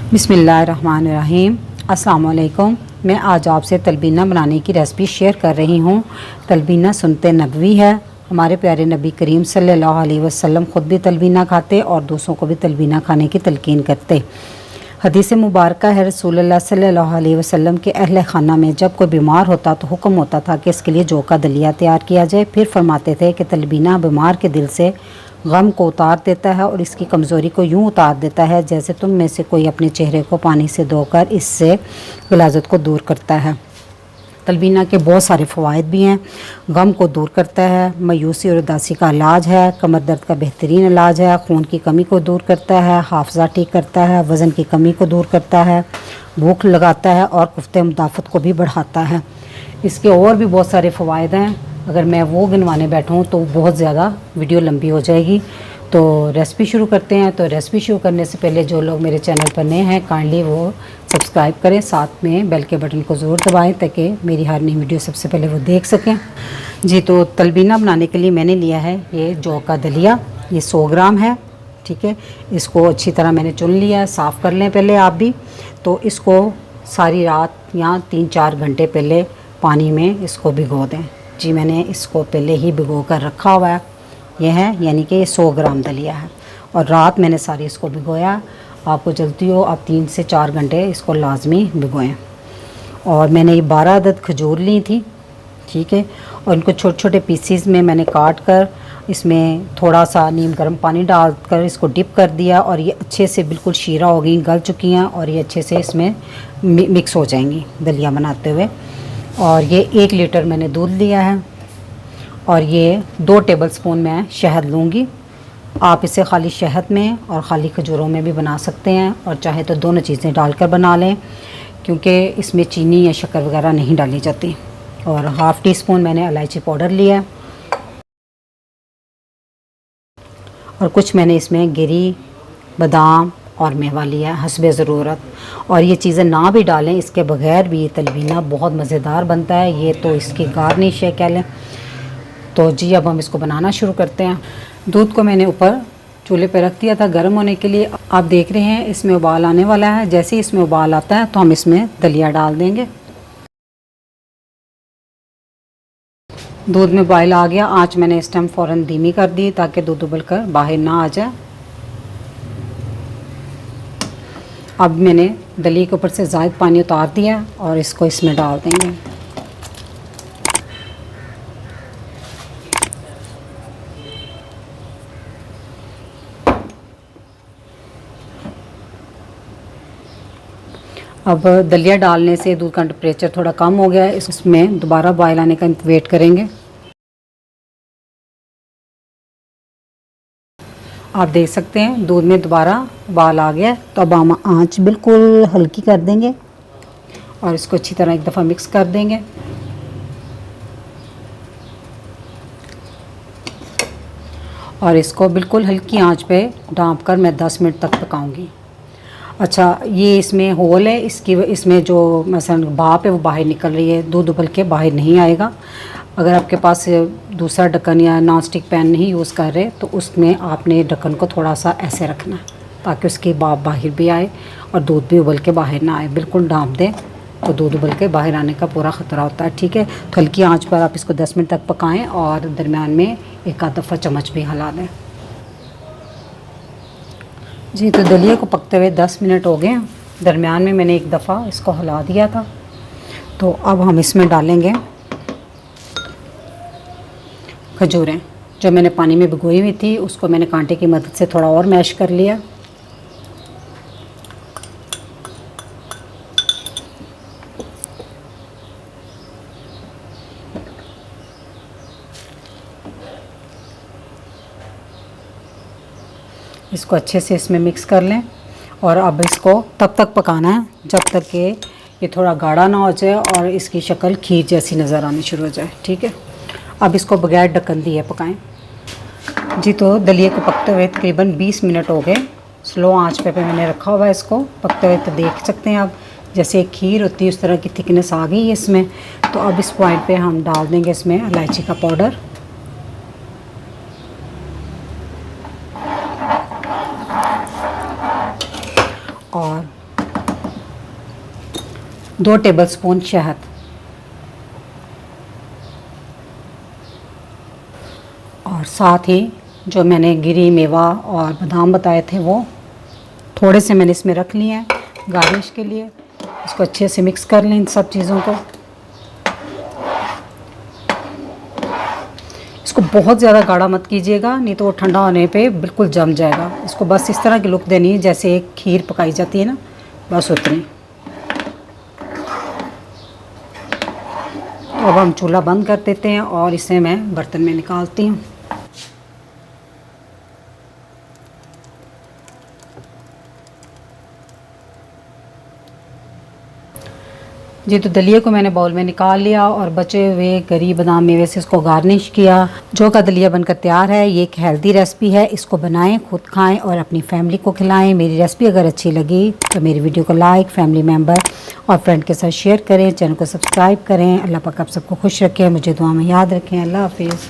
बिस्मिल्लाहिर्रहमानिर्रहीम। अस्सलाम वालेकुम। मैं आज आपसे तलबीना बनाने की रेसिपी शेयर कर रही हूँ। तलबीना सुन्नत नबवी है। हमारे प्यारे नबी करीम सल्लल्लाहु अलैहि वसल्लम ख़ुद भी तलबीना खाते और दूसरों को भी तलबीना खाने की तलकीन करते। हदीस मुबारक है, रसूलुल्लाह सल्लल्लाहु अलैहि वसल्लम के अहले खाना में जब कोई बीमार होता तो हुक्म होता था कि इसके लिए जौ का दलिया तैयार किया जाए। फिर फरमाते थे कि तलबीना बीमार के दिल से गम को उतार देता है और इसकी कमज़ोरी को यूँ उतार देता है जैसे तुम में से कोई अपने चेहरे को पानी से धोकर इससे ग़लाज़त को दूर करता है। तलबीना के बहुत सारे फ़वाइद भी हैं। गम को दूर करता है, मायूसी और उदासी का इलाज है, कमर दर्द का बेहतरीन इलाज है, खून की कमी को दूर करता है, हाफ़ज़ा ठीक करता है, वज़न की कमी को दूर करता है, भूख लगाता है और कुफ्ते मुदाफ़त को भी बढ़ाता है। इसके और भी बहुत सारे फ़वाइद हैं। अगर मैं वो गिनवाने बैठूँ तो बहुत ज़्यादा वीडियो लंबी हो जाएगी। तो रेसिपी शुरू करते हैं। तो रेसिपी शुरू करने से पहले जो लोग मेरे चैनल पर नए हैं काइंडली वो सब्सक्राइब करें, साथ में बेल के बटन को ज़रूर दबाएं ताकि मेरी हर नई वीडियो सबसे पहले वो देख सकें। जी, तो तलबीना बनाने के लिए मैंने लिया है ये जौ का दलिया। ये 100 ग्राम है, ठीक है। इसको अच्छी तरह मैंने चुन लिया है। साफ़ कर लें पहले आप भी। तो इसको सारी रात या 3-4 घंटे पहले पानी में इसको भिगो दें। जी, मैंने इसको पहले ही भिगो कर रखा हुआ है। यह है यानी कि 100 ग्राम दलिया है और रात मैंने सारी इसको भिगोया। आपको जल्दी हो आप 3 से 4 घंटे इसको लाजमी भिगोएं। और मैंने ये 12 अदद खजूर ली थी, ठीक है। और इनको छोटे छोटे पीसीज में मैंने काट कर इसमें थोड़ा सा नीम गर्म पानी डालकर इसको डिप कर दिया और ये अच्छे से बिल्कुल शीरा हो गई, गल चुकी हैं और ये अच्छे से इसमें मिक्स हो जाएंगी दलिया बनाते हुए। और ये 1 लीटर मैंने दूध लिया है और ये 2 टेबलस्पून मैं शहद लूँगी। आप इसे खाली शहद में और ख़ाली खजूरों में भी बना सकते हैं और चाहे तो दोनों चीज़ें डालकर बना लें, क्योंकि इसमें चीनी या शक्कर वगैरह नहीं डाली जाती। और हाफ़ टी स्पून मैंने इलायची पाउडर लिया और कुछ मैंने इसमें गिरी, बादाम और मेवा लिया हस्बे ज़रूरत। और ये चीज़ें ना भी डालें, इसके बगैर भी ये तलबीना बहुत मज़ेदार बनता है। ये तो इसकी गार्निश है कह लें। तो जी, अब हम इसको बनाना शुरू करते हैं। दूध को मैंने ऊपर चूल्हे पर रख दिया था गर्म होने के लिए। आप देख रहे हैं इसमें उबाल आने वाला है। जैसे ही इसमें उबाल आता है तो हम इसमें दलिया डाल देंगे। दूध में बॉयल आ गया। आँच मैंने इस टाइम फ़ौरन धीमी कर दी ताकि दूध उबल कर बाहर ना आ जाए। अब मैंने दलिया के ऊपर से ज़ायद पानी उतार दिया और इसको इसमें डाल देंगे। अब दलिया डालने से दूध का टेम्परेचर थोड़ा कम हो गया है। इसमें दोबारा बॉयल आने का वेट करेंगे। आप देख सकते हैं दूध में दोबारा उबाल आ गया। तो अब हम आँच बिल्कुल हल्की कर देंगे और इसको अच्छी तरह एक दफ़ा मिक्स कर देंगे। और इसको बिल्कुल हल्की आंच पे ढाँप कर मैं 10 मिनट तक पकाऊंगी। अच्छा, ये इसमें होल है, इसमें जो मसलन भाप है वो बाहर निकल रही है, दूध उबल के बाहर नहीं आएगा। अगर आपके पास दूसरा ढक्कन या नॉन स्टिक पैन नहीं यूज़ कर रहे तो उसमें आपने ढक्कन को थोड़ा सा ऐसे रखना ताकि उसकी भाप बाहर भी आए और दूध भी उबल के बाहर ना आए। बिल्कुल ढाँप दें तो दूध उबल के बाहर आने का पूरा ख़तरा होता है, ठीक है। तो हल्की आंच पर आप इसको 10 मिनट तक पकाएं और दरमियान में एक आध दफ़ा चम्मच भी हिला दें। जी, तो दलिया को पकते हुए 10 मिनट हो गए। दरमियान में मैंने एक दफ़ा इसको हिला दिया था। तो अब हम इसमें डालेंगे खजूरें जो मैंने पानी में भिगोई हुई थी, उसको मैंने कांटे की मदद से थोड़ा और मैश कर लिया। इसको अच्छे से इसमें मिक्स कर लें और अब इसको तब तक पकाना है जब तक कि ये थोड़ा गाढ़ा ना हो जाए और इसकी शक्ल खीर जैसी नज़र आनी शुरू हो जाए, ठीक है। अब इसको बगैर ढक्कन दिए पकाएं। जी, तो दलिया को पकते हुए तकरीबन 20 मिनट हो गए। स्लो आंच पे मैंने रखा हुआ है इसको पकते हुए। तो देख सकते हैं आप जैसे खीर होती है उस तरह की थिकनेस आ गई है इसमें। तो अब इस पॉइंट पे हम डाल देंगे इसमें इलायची का पाउडर और 2 टेबलस्पून शहद और साथ ही जो मैंने गिरी मेवा और बादाम बताए थे वो थोड़े से मैंने इसमें रख लिए हैं गार्निश के लिए। इसको अच्छे से मिक्स कर लें इन सब चीज़ों को। इसको बहुत ज़्यादा गाढ़ा मत कीजिएगा, नहीं तो वो ठंडा होने पे बिल्कुल जम जाएगा। इसको बस इस तरह की लुक देनी है जैसे एक खीर पकाई जाती है ना, बस उतनी। तो अब हम चूल्हा बंद कर देते हैं और इसे मैं बर्तन में निकालती हूँ। जी, तो दलिया को मैंने बाउल में निकाल लिया और बचे हुए गरी बादाम मेवे से इसको गार्निश किया। जो का दलिया बनकर तैयार है। ये एक हेल्दी रेसिपी है, इसको बनाएं, खुद खाएं और अपनी फैमिली को खिलाएं। मेरी रेसिपी अगर अच्छी लगी तो मेरी वीडियो को लाइक, फैमिली मेम्बर और फ्रेंड के साथ शेयर करें। चैनल को सब्सक्राइब करें। अल्लाह पाक आप सबको खुश रखें, मुझे दुआ में याद रखें। अल्लाह हाफिज़।